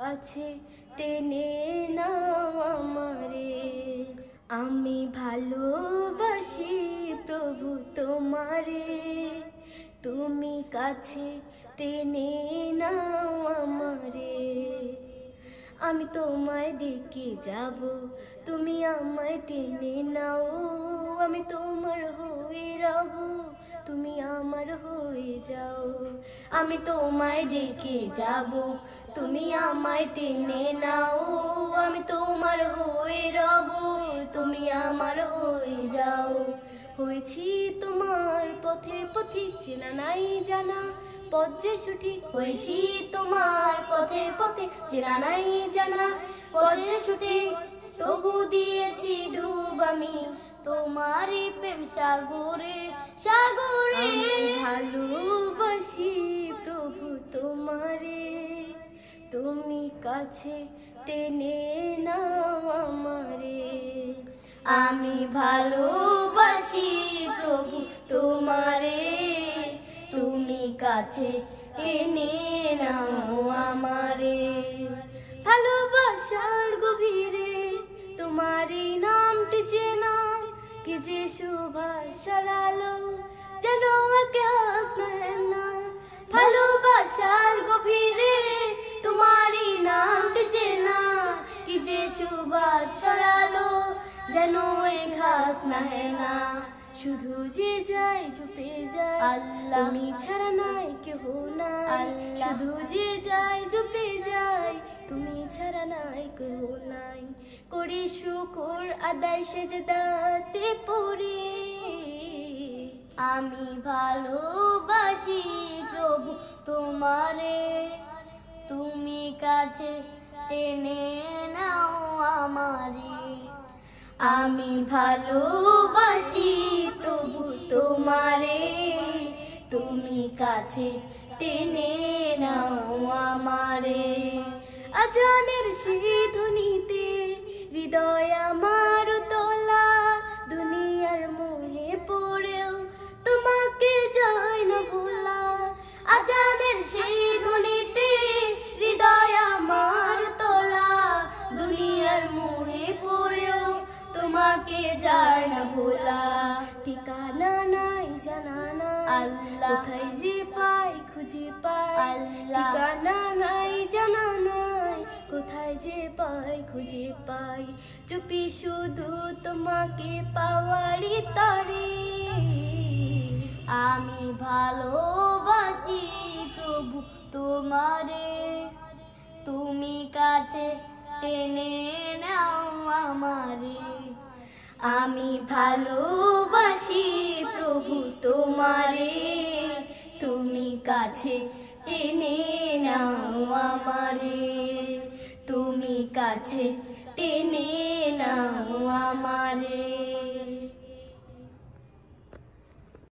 কাছে টেনে নাও আমারে। আমি ভালোবাসি প্রভু তোমারে, তুমি কাছে টেনে নাও আমারে। আমি তোমায় ডেকে যাব, তুমি আমায় টেনে নাও। আমি তোমার হয়ে রব, তুমি আমার হয়ে যাও। আমি তোমায় ডেকে যাব, তুমি আমায় টেনে নাও। আমি তোমার হয়ে রব, তুমি আমার হয়ে যাও। হয়েছি তোমার পথের পথিক, চেনা নাই জানা পথ যে সঠিক। হয়েছি তোমার পথের পথিক, চেনা নাই জানা পথ যে সঠিক। তবু দিয়েছি ডুব আমি তোমারই প্রেম সাগরে, সাগরে। আমি ভালোবাসি প্রভু তোমারে, তুমি কাছে টেনে নাও আমারে। আমি ভালোবাসি প্রভু তোমারে, তুমি কাছে টেনে নাও আমারে। ভালোবাসার গভীরে তোমারই নামটি চেনা, কি যে শোভা সরালো যেন আকে হাসনা। ভালোবাসার গভীরে তোমারই নামটি চেনা, কি যে শোভা সরালো যেন এক হাসনা। শুধু যে যায় ঝুপে যায় আল্লাহ, তুমি ছাড়া নাই কেহ নাই। শুধু যে যায় ঝুপে যায়, তুমি ছাড়া নাই কেহ নাই। করি শুকর আদায় সেজদাতে পড়ে। আমি ভালোবাসি প্রভু তোমারে, তুমি কাছে টেনে নাও আমারে। আমি ভালোবাসি প্রভু তোমারে, তুমি কাছে টেনে নাও আমারে। আজানের সেই ধ্বনিতে হৃদয় আমার তোলা, দুনিয়ার মোহে পড়েও তোমাকে যায় না ভোলা। আজানের সেই ধ্বনিতে হৃদয় আমার তোলা, দুনিয়ার মোহে পড়েও তোমাকে যায় না ভোলা। ঠিকানা নাই জানা নাই আল্লাহ, কোথায় যে পাই খুঁজে পাই আল্লাহ। ঠিকানা নাই জানা নাই, কোথায় যে পাই খুঁজে পাই। চুপি শুধু তোমাকে পাওয়ারই তরে। আমি ভালোবাসি প্রভু তোমারে, তুমি কাছে টেনে নাও আমারে। আমি ভালোবাসি প্রভু তোমারে, তুমি কাছে টেনে নাও আমারে। তুমি কাছে টেনে নাও আমারে।